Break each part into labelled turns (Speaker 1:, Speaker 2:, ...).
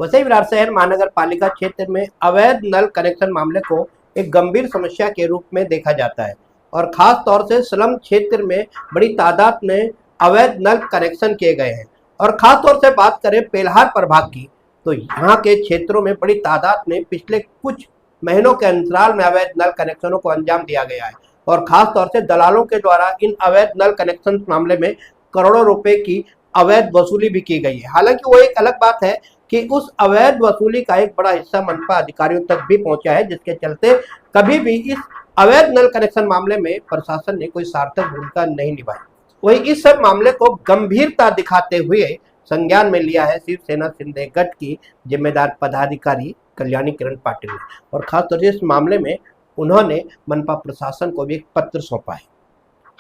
Speaker 1: वसई विरार शहर महानगर पालिका क्षेत्र में अवैध नल कनेक्शन मामले को एक गंभीर समस्या के रूप में देखा जाता है और खास तौर से स्लम क्षेत्र में बड़ी तादाद में अवैध नल कनेक्शन किए गए हैं। और खास तौर से बात करें पेल्हार प्रभाग की, तो यहाँ के क्षेत्रों में बड़ी तादाद में पिछले कुछ महीनों के अंतराल में अवैध नल कनेक्शनों को अंजाम दिया गया है और खास तौर से दलालों के द्वारा इन अवैध नल कनेक्शन मामले में करोड़ों रुपए की अवैध वसूली भी की गई है। हालांकि वो एक अलग बात है कि उस अवैध वसूली का एक बड़ा हिस्सा मनपा अधिकारियों तक भी पहुंचा है, जिसके चलते कभी भी इस अवैध नल कनेक्शन मामले में प्रशासन ने कोई सार्थक भूमिका नहीं निभाई। वही इस सब मामले को गंभीरता दिखाते हुए संज्ञान में लिया है शिवसेना शिंदे गठ की जिम्मेदार पदाधिकारी कल्याणी किरण पाटिल ने, और खासतौर से इस मामले में उन्होंने मनपा प्रशासन को भी एक पत्र सौंपा है।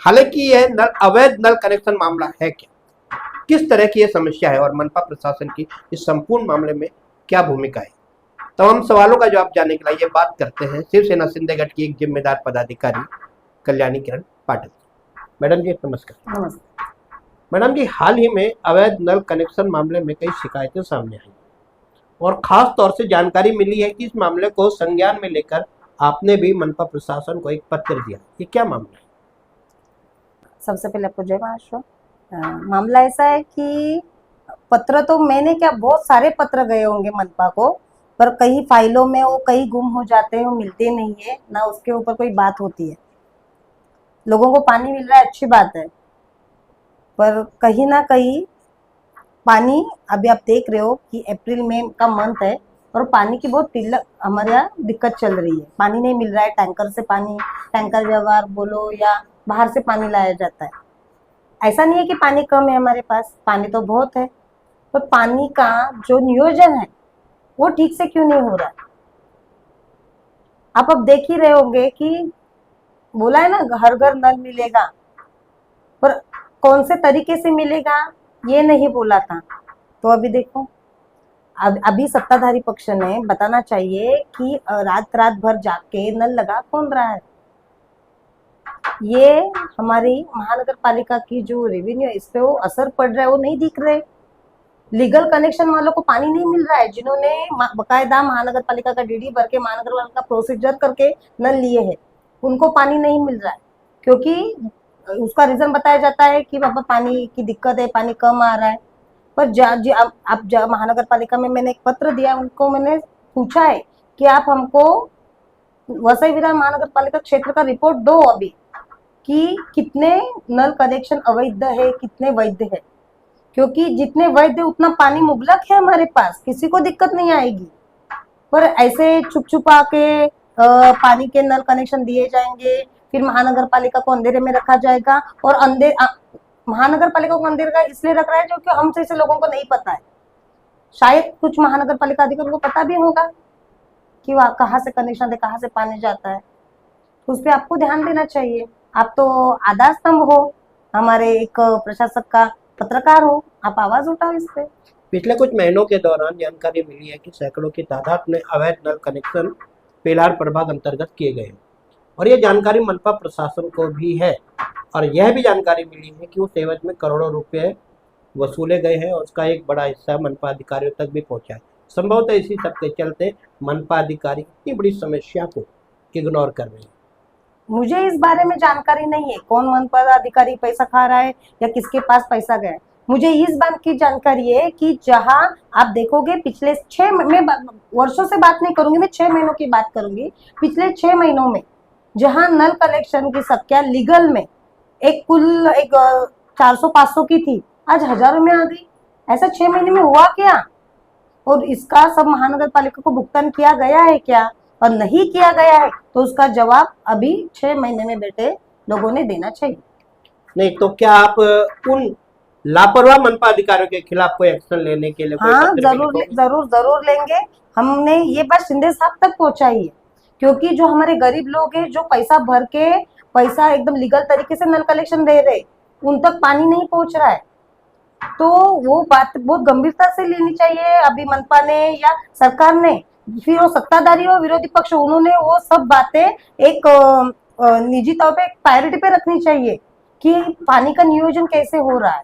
Speaker 1: हालांकि यह अवैध नल कनेक्शन मामला है क्या, किस तरह की यह समस्या है और मनपा प्रशासन की इस संपूर्ण मामले में क्या भूमिका है, तमाम सवालों का जवाब जानने के लिए ये बात करते हैं शिवसेना शिंदे गठ की एक जिम्मेदार पदाधिकारी कल्याणी किरण पाटिल। मैडम जी नमस्कार।
Speaker 2: नमस्ते
Speaker 1: मैडम जी, हाल ही में अवैध नल कनेक्शन मामले में कई शिकायतें सामने आई और खास तौर से जानकारी मिली है कि इस मामले को संज्ञान में लेकर आपने भी मनपा प्रशासन को एक पत्र दिया। ये क्या मामला है?
Speaker 2: सबसे पहले आपको जय महाराष्ट्र। मामला ऐसा है कि पत्र तो मैंने क्या, बहुत सारे पत्र गए होंगे मनपा को, पर कई फाइलों में वो कहीं गुम हो जाते हैं, वो मिलते नहीं है ना, उसके ऊपर कोई बात होती है। लोगों को पानी मिल रहा है, अच्छी बात है, पर कहीं ना कहीं पानी, अभी आप देख रहे हो कि अप्रैल मई का मंथ है और पानी की बहुत हमारे यहाँ दिक्कत चल रही है। पानी नहीं मिल रहा है, टैंकर से पानी, टैंकर व्यवहार बोलो या बाहर से पानी लाया जाता है। ऐसा नहीं है कि पानी कम है हमारे पास, पानी तो बहुत है, पर पानी का जो नियोजन है वो ठीक से क्यों नहीं हो रहा है। आप अब देख ही रहे होंगे कि बोला है ना हर घर नल मिलेगा, पर कौन से तरीके से मिलेगा ये नहीं बोला था। तो अभी देखो, अभी सत्ताधारी पक्ष ने बताना चाहिए कि रात रात भर जाके नल लगा कौन रहा है। ये हमारी महानगर पालिका की जो रेवेन्यू है इस पे वो असर पड़ रहा है, वो नहीं दिख रहे। लीगल कनेक्शन वालों को पानी नहीं मिल रहा है, जिन्होंने बकायदा महानगर पालिका का डीडी भर के महानगर पालिका प्रोसीजर करके नल लिए हैं, उनको पानी नहीं मिल रहा है। क्योंकि उसका रीजन बताया जाता है कि बाबा पानी की दिक्कत है, पानी कम आ रहा है। पर आप महानगर पालिका में मैंने एक पत्र दिया, उनको मैंने पूछा है कि आप हमको वसई विरार महानगर पालिका क्षेत्र का रिपोर्ट दो अभी कि कितने नल कनेक्शन अवैध है, कितने वैध है। क्योंकि जितने वैध है उतना पानी मुबलक है हमारे पास, किसी को दिक्कत नहीं आएगी। पर ऐसे छुप छुपा के पानी के नल कनेक्शन दिए जाएंगे, फिर महानगर पालिका को अंधेरे में रखा जाएगा। और महानगर पालिका को अंधेरे का इसलिए रख रहा है जो कि हम जैसे लोगों को नहीं पता है। शायद कुछ महानगर पालिका अधिकारियों को पता भी होगा कि वह कहाँ से कनेक्शन है, कहाँ से पानी जाता है, उस पर आपको ध्यान देना चाहिए। आप तो आधार स्तंभ हो, हमारे एक प्रशासक का पत्रकार हो, आप आवाज उठाओ इस पे।
Speaker 1: पिछले कुछ महीनों के दौरान जानकारी मिली है कि सैकड़ों की तादाद में अवैध नल कनेक्शन पेल्हार प्रभाग अंतर्गत किए गए हैं और यह जानकारी मनपा प्रशासन को भी है। और यह भी जानकारी मिली है कि उस एवज में करोड़ों रुपए वसूले गए हैं और उसका एक बड़ा हिस्सा मनपा अधिकारियों तक भी पहुंचा है। संभवतः इसी सब के चलते मनपा अधिकारी इतनी बड़ी समस्या को इग्नोर कर रहे हैं।
Speaker 2: मुझे इस बारे में जानकारी नहीं है कौन मनपा अधिकारी पैसा खा रहा है या किसके पास पैसा गया है। मुझे इस बात की जानकारी है कि जहां आप देखोगे पिछले 6 मैं वर्षों से बात नहीं करूंगी, मैं 6 महीनों की बात करूंगी। पिछले 6 महीनों में जहां नल कनेक्शन की संख्या लीगल में एक कुल 400-500 की थी, आज हजारों में आ गई। ऐसा 6 महीने में हुआ क्या? और इसका सब महानगर पालिका को भुगतान किया गया है क्या, और नहीं किया गया है तो उसका जवाब अभी 6 महीने में बैठे लोगों ने देना चाहिए।
Speaker 1: नहीं तो क्या आप उन लापरवाह मनपा अधिकारियों के खिलाफ कोई एक्शन लेने के लिए?
Speaker 2: हाँ, जरूर लेंगे। हमने ये बात शिंदे साहब तक पहुंचाई है, क्योंकि जो हमारे गरीब लोग हैं जो पैसा भर के पैसा एकदम लीगल तरीके से नल कलेक्शन दे रहे, उन तक पानी नहीं पहुंच रहा है। तो वो बात बहुत गंभीरता से लेनी चाहिए अभी मनपा ने या सरकार ने। फिर वो सत्ताधारी और विरोधी पक्ष, उन्होंने वो सब बातें एक निजी तौर पे प्रायोरिटी पे रखनी चाहिए कि पानी का नियोजन कैसे हो रहा है,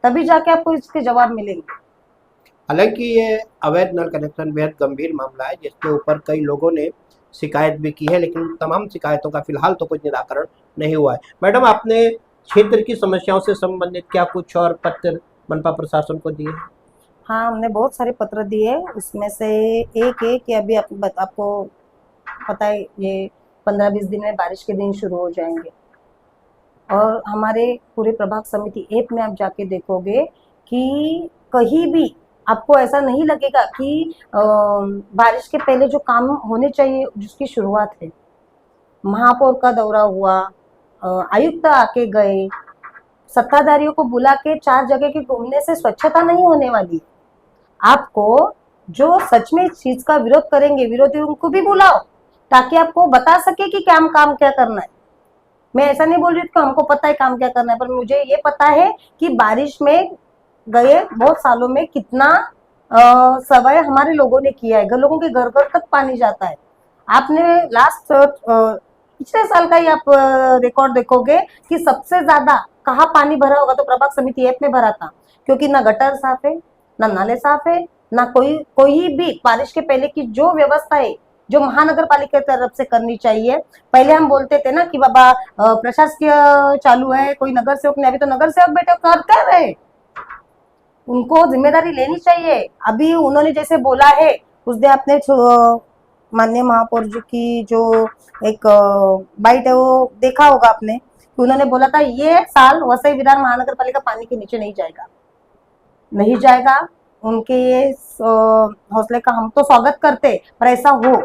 Speaker 2: तभी जाके आपको इसके जवाब मिलेंगे।
Speaker 1: हालांकि ये अवैध नल कनेक्शन बेहद गंभीर मामला है, जिसके ऊपर कई लोगों ने शिकायत भी की है, लेकिन तमाम शिकायतों का फिलहाल तो कुछ निराकरण नहीं हुआ है। मैडम, आपने क्षेत्र की समस्याओं से संबंधित क्या कुछ और पत्र मनपा प्रशासन को दिए?
Speaker 2: हाँ, हमने बहुत सारे पत्र दिए, उसमें से एक है कि अभी आपको पता है ये 15-20 दिन में बारिश के दिन शुरू हो जाएंगे, और हमारे पूरे प्रभाग समिति ऐप में आप जाके देखोगे कि कहीं भी आपको ऐसा नहीं लगेगा कि बारिश के पहले जो काम होने चाहिए जिसकी शुरुआत है, महापौर का दौरा हुआ, आयुक्त आके गए, सत्ताधारियों को बुला के 4 जगह के घूमने से स्वच्छता नहीं होने वाली। आपको जो सच में इस चीज का विरोध करेंगे, विरोधियों को भी बुलाओ ताकि आपको बता सके कि क्या काम करना है। मैं ऐसा नहीं बोल रही कि हमको पता है काम क्या करना है, पर मुझे ये पता है कि बारिश में गए बहुत सालों में कितना सवाय हमारे लोगों ने किया है। लोगों के घर घर तक पानी जाता है। आपने लास्ट पिछले साल का ही आप रिकॉर्ड देखोगे कि सबसे ज्यादा कहाँ पानी भरा होगा, तो प्रभाग समिति ऐप में भरा था, क्योंकि ना गटर साफ है, ना नाले साफ है, ना कोई भी बारिश के पहले की जो व्यवस्था है जो महानगर पालिका की तरफ से करनी चाहिए। पहले हम बोलते थे ना कि बाबा प्रशासकीय चालू है, कोई नगर सेवक नहीं, अभी तो नगर सेवक बैठे कर रहे, उनको जिम्मेदारी लेनी चाहिए। अभी उन्होंने जैसे बोला है, उस दिन आपने माननीय महापौर जी की जो एक बाइट है वो देखा होगा आपने, कि उन्होंने बोला था ये साल वसई विरार महानगर पालिका पानी के नीचे नहीं जाएगा। उनके ये हौसले का हम तो स्वागत करते, पर ऐसा हो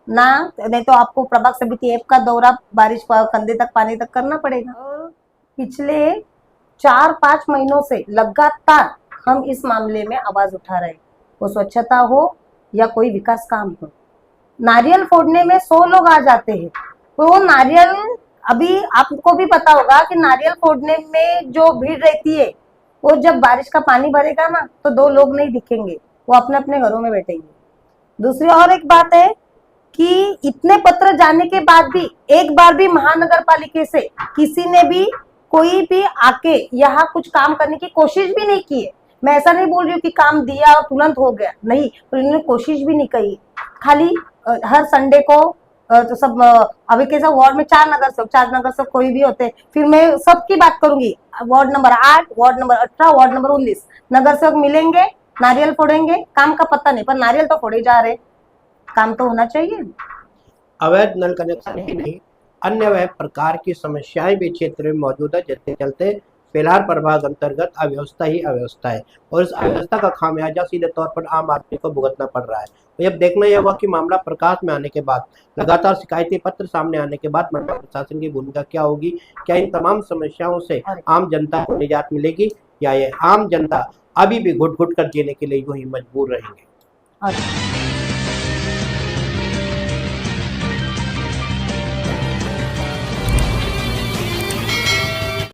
Speaker 2: ना, नहीं तो आपको प्रभाग समिति ऐप का दौरा बारिश कंधे तक पानी तक करना पड़ेगा। पिछले 4-5 महीनों से लगातार हम इस मामले में आवाज उठा रहे, वो स्वच्छता हो या कोई विकास काम हो। नारियल फोड़ने में 100 लोग आ जाते हैं, तो वो नारियल, अभी आपको भी पता होगा कि नारियल फोड़ने में जो भीड़ रहती है, वो जब बारिश का पानी भरेगा ना, तो 2 लोग नहीं दिखेंगे, वो अपने अपने घरों में बैठेंगे। दूसरी और एक बात है कि इतने पत्र जाने के बाद भी एक बार भी महानगर पालिका से किसी ने भी कोई भी आके यहाँ कुछ काम करने की कोशिश भी नहीं की है। मैं ऐसा नहीं बोल रही हूँ कि काम दिया और तुरंत हो गया, नहीं, तो इन्होंने कोशिश भी नहीं की। खाली हर संडे को तो सब अभी कैसा वार्ड में 4 नगर सेवक कोई भी होते, फिर मैं सबकी बात करूंगी, ward number 8, ward number 18, ward number 19 नगर सेवक मिलेंगे, नारियल फोड़ेंगे, काम का पता नहीं, पर नारियल तो फोड़े जा रहे, काम तो होना चाहिए।
Speaker 1: अवैध नल कनेक्शन ही नहीं, अन्य वह प्रकार की समस्याएं भी क्षेत्र में मौजूद है, जिसके चलते फिलहाल प्रभाग अंतर्गत अव्यवस्था ही अव्यवस्था है, और इस अव्यवस्था का खामियाजा सीधे तौर पर आम आदमी को भुगतना पड़ रहा है। तो अब देखना यह हुआ कि मामला प्रकाश में आने के बाद, लगातार शिकायती पत्र सामने आने के बाद मनपा प्रशासन की भूमिका क्या होगी, क्या इन तमाम समस्याओं से आम जनता को निजात मिलेगी, या ये आम जनता अभी भी घुट घुट कर जीने के लिए यूं ही मजबूर रहेंगे।